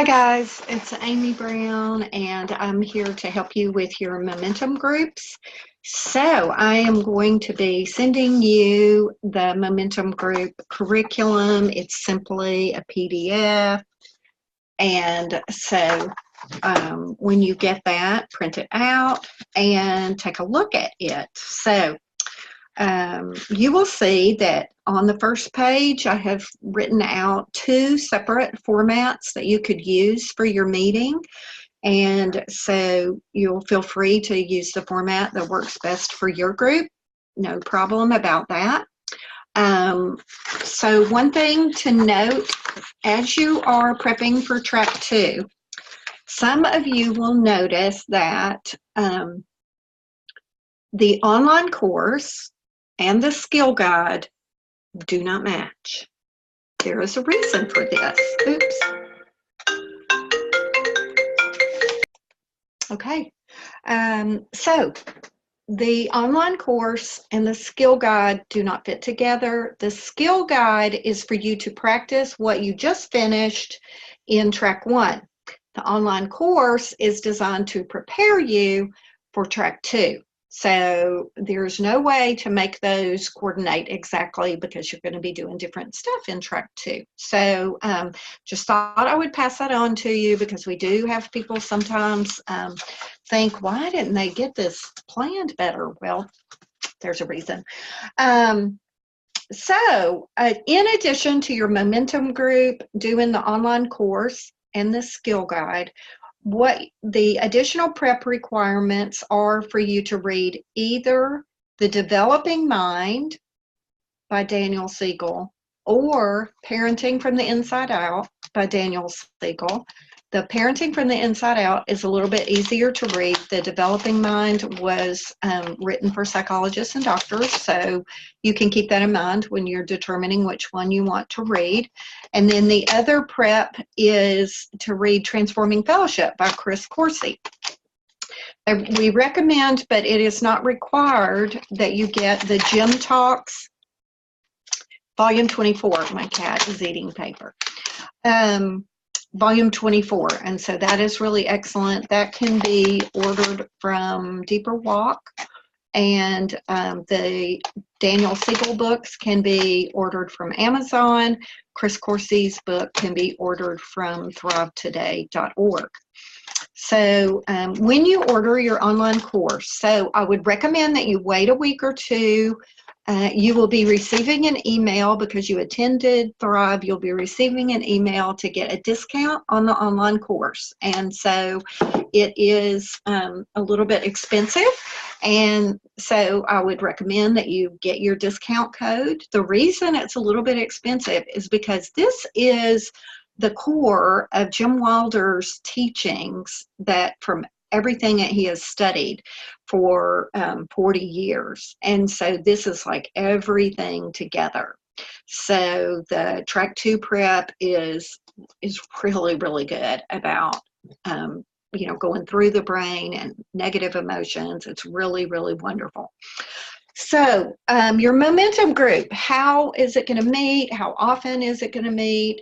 Hi guys, it's Amy Brown and I'm here to help you with your momentum groups. So I am going to be sending you the momentum group curriculum. It's simply a PDF. And so when you get that, print it out and take a look at it. So you will see that on the first page, I have written out two separate formats that you could use for your meeting. And so you'll feel free to use the format that works best for your group. No problem about that. So one thing to note, as you are prepping for track 2, some of you will notice that the online course and the skill guide do not match. There is a reason for this. Oops. Okay. So the online course and the skill guide do not fit together. The skill guide is for you to practice what you just finished in track 1. The online course is designed to prepare you for track 2. So there's no way to make those coordinate exactly because you're going to be doing different stuff in track 2. So just thought I would pass that on to you because we do have people sometimes think, why didn't they get this planned better? Well, there's a reason. So in addition to your momentum group, doing the online course and the skill guide, what the additional prep requirements are for you to read either The Developing Mind by Daniel Siegel or Parenting from the Inside Out by Daniel Siegel. The Parenting from the Inside Out is a little bit easier to read. The Developing Mind was written for psychologists and doctors, so you can keep that in mind when you're determining which one you want to read. And then the other prep is to read Transforming Fellowship by Chris Coursey. We recommend, but it is not required, that you get the Gym Talks Volume 24. My cat is eating paper. Volume 24, and so that is really excellent. That can be ordered from Deeper Walk, and the Daniel Siegel books can be ordered from Amazon. Chris Coursey's book can be ordered from thrivetoday.org. So when you order your online course, so I would recommend that you wait a week or two. You will be receiving an email because you attended Thrive. You'll be receiving an email to get a discount on the online course. And so it is a little bit expensive. And so I would recommend that you get your discount code. The reason it's a little bit expensive is because this is the core of Jim Wilder's teachings that from everything that he has studied for 40 years. And so this is like everything together. So the track 2 prep is really, really good about, going through the brain and negative emotions. It's really, really wonderful. So your momentum group, how is it going to meet? How often is it going to meet?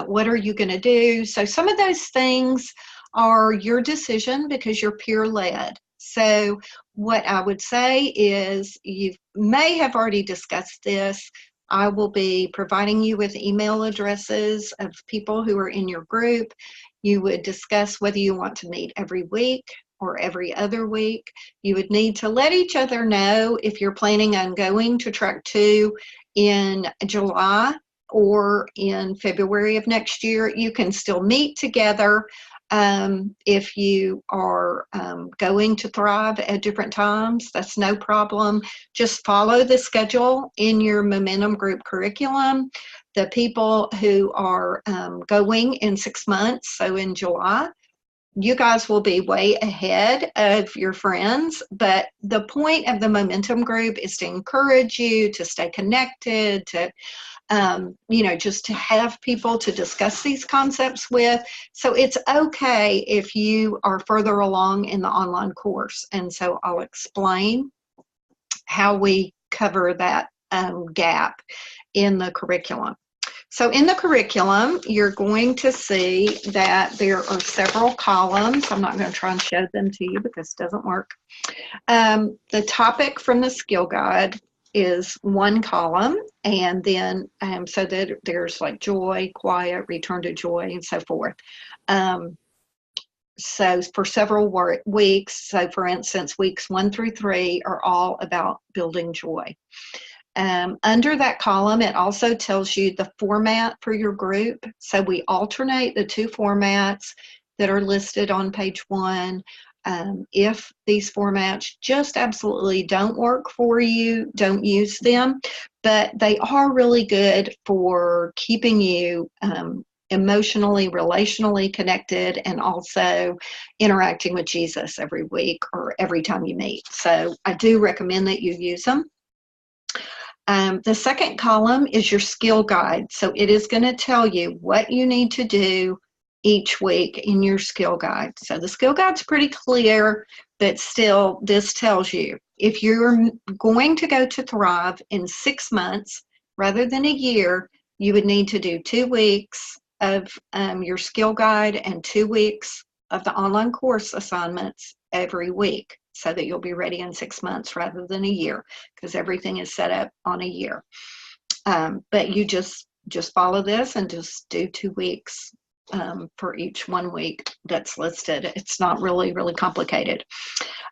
What are you going to do? So some of those things are your decision because you're peer-led. So what I would say is you may have already discussed this. I will be providing you with email addresses of people who are in your group. You would discuss whether you want to meet every week or every other week. You would need to let each other know if you're planning on going to track 2 in July or in February of next year. You can still meet together if you are going to Thrive at different times. That's no problem. Just follow the schedule in your momentum group curriculum. The people who are going in 6 months, so in July, you guys will be way ahead of your friends, but the point of the momentum group is to encourage you to stay connected, to just to have people to discuss these concepts with. So it's okay if you are further along in the online course. And so I'll explain how we cover that gap in the curriculum. So in the curriculum, you're going to see that there are several columns. I'm not going to try and show them to you because it doesn't work. The topic from the skill guide is one column, and then so that there's like joy, quiet, return to joy, and so forth. So for several weeks, so for instance, weeks 1 through 3 are all about building joy. Under that column, it also tells you the format for your group. So we alternate the two formats that are listed on page 1. If these formats just absolutely don't work for you, don't use them, but they are really good for keeping you emotionally, relationally connected, and also interacting with Jesus every week or every time you meet. So I do recommend that you use them. The second column is your skill guide. So it is going to tell you what you need to do each week in your skill guide. So the skill guide's pretty clear, but still this tells you if you're going to go to Thrive in 6 months rather than a year, you would need to do 2 weeks of your skill guide and 2 weeks of the online course assignments every week, so that you'll be ready in 6 months rather than a year, because everything is set up on a year. But you just follow this and just do 2 weeks for each 1 week that's listed. It's not really complicated.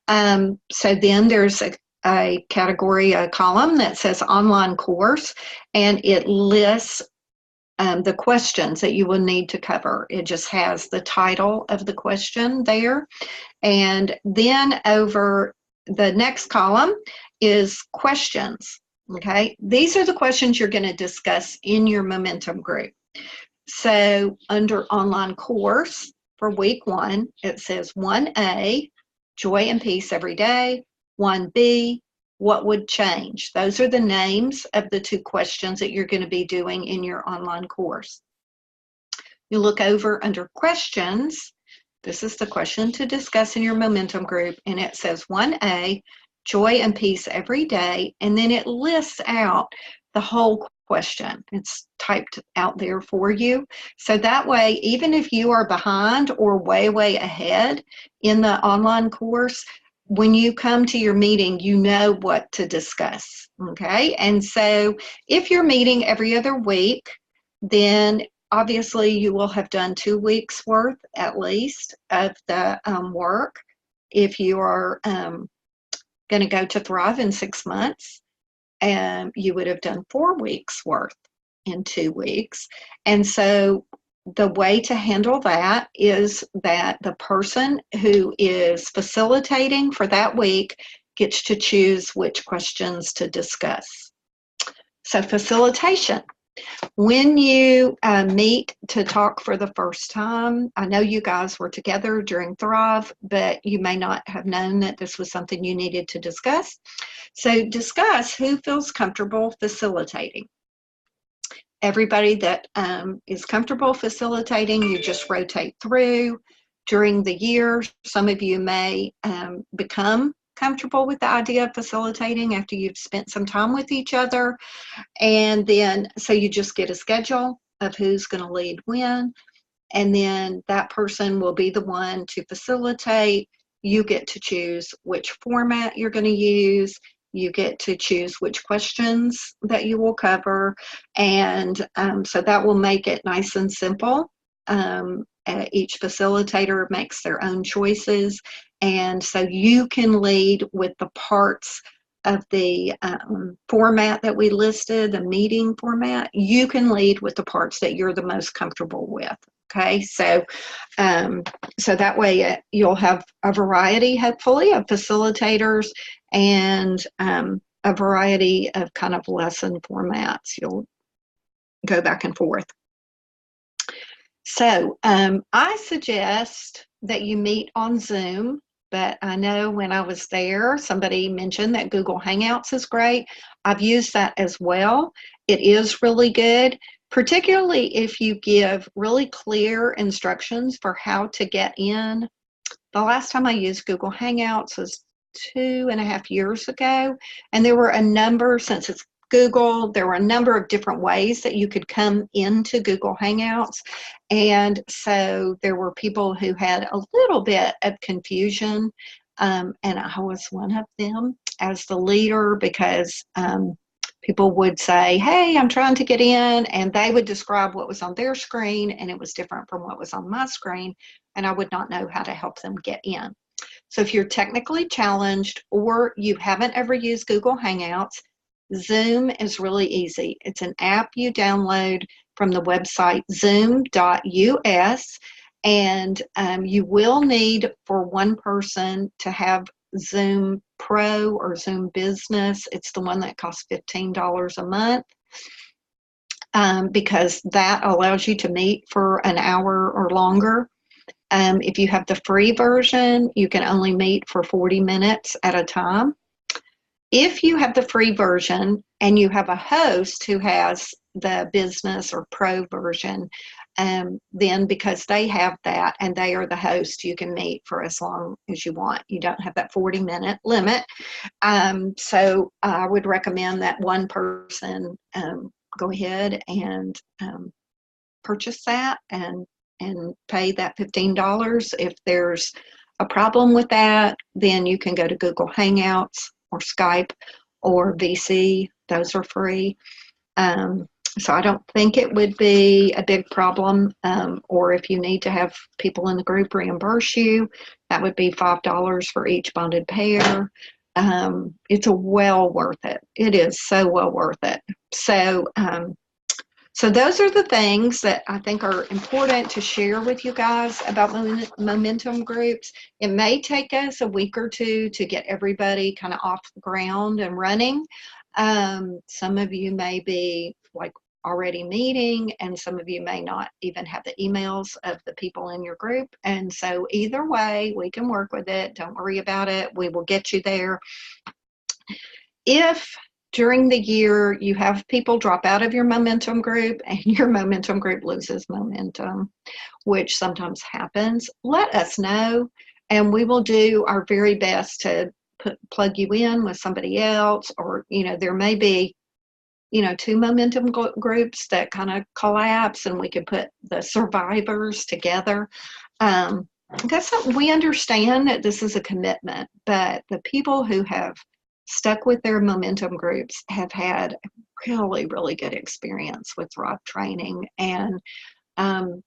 So then there's a category, a column that says online course, and it lists the questions that you will need to cover. It just has the title of the question there. And then over the next column is questions. Okay, these are the questions you're going to discuss in your momentum group. So under online course for week 1, it says 1A, joy and peace every day. 1B, what would change? Those are the names of the 2 questions that you're going to be doing in your online course. You look over under questions. This is the question to discuss in your momentum group, and it says 1A, joy and peace every day, and then it lists out the whole question. It's typed out there for you. So that way, even if you are behind or way ahead in the online course, when you come to your meeting, you know what to discuss, okay? And so if you're meeting every other week, then obviously you will have done 2 weeks worth at least of the work. If you are going to go to Thrive in 6 months, you would have done 4 weeks worth in 2 weeks. And so the way to handle that is that the person who is facilitating for that week gets to choose which questions to discuss. So facilitation. When you meet to talk for the first time, I know you guys were together during Thrive, but you may not have known that this was something you needed to discuss. So discuss who feels comfortable facilitating. Everybody that is comfortable facilitating, you just rotate through. During the year, some of you may become comfortable with the idea of facilitating after you've spent some time with each other. And then, so you just get a schedule of who's going to lead when, and then that person will be the one to facilitate. You get to choose which format you're going to use. You get to choose which questions that you will cover. And so that will make it nice and simple. Each facilitator makes their own choices. And so you can lead with the parts of the format that we listed, the meeting format. You can lead with the parts that you're the most comfortable with. Okay, so so that way you'll have a variety, hopefully, of facilitators and a variety of kind of lesson formats. You'll go back and forth. So I suggest that you meet on Zoom, but I know when I was there, somebody mentioned that Google Hangouts is great. I've used that as well. It is really good, particularly if you give really clear instructions for how to get in. The last time I used Google Hangouts was 2.5 years ago, and there were a number, since it's Google. There were a number of different ways that you could come into Google Hangouts. And so there were people who had a little bit of confusion. And I was one of them as the leader, because people would say, hey, I'm trying to get in, and they would describe what was on their screen, and it was different from what was on my screen, and I would not know how to help them get in. So if you're technically challenged or you haven't ever used Google Hangouts, Zoom is really easy. It's an app you download from the website zoom.us, and you will need for one person to have Zoom Pro or Zoom Business. It's the one that costs $15 a month, because that allows you to meet for an hour or longer. If you have the free version, you can only meet for 40 minutes at a time. If you have the free version and you have a host who has the business or pro version, then because they have that and they are the host, you can meet for as long as you want. You don't have that 40-minute limit. So I would recommend that one person go ahead and purchase that and pay that $15. If there's a problem with that, then you can go to Google Hangouts or Skype or VC. Those are free. So I don't think it would be a big problem. Or if you need to have people in the group reimburse you, that would be $5 for each bonded pair. It's well worth it. It is so well worth it. So those are the things that I think are important to share with you guys about momentum groups. It may take us a week or two to get everybody kind of off the ground and running. Some of you may be like already meeting, and some of you may not even have the emails of the people in your group. And so either way, we can work with it. Don't worry about it. We will get you there. If during the year you have people drop out of your momentum group and your momentum group loses momentum, which sometimes happens, let us know, and we will do our very best to plug you in with somebody else. Or, there may be, 2 momentum groups that kind of collapse, and we can put the survivors together. That's something we understand, that this is a commitment, but the people who have stuck with their momentum groups have had really, really good experience with Thrive Training, and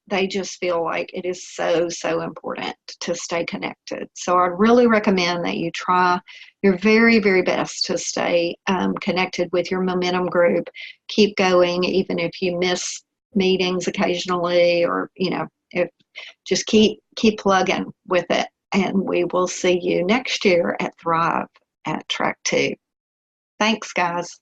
they just feel like it is so, so important to stay connected. So I really recommend that you try your very, very best to stay connected with your momentum group. Keep going, even if you miss meetings occasionally, or, just keep plugging with it. And we will see you next year at Thrive at Track 2. Thanks, guys.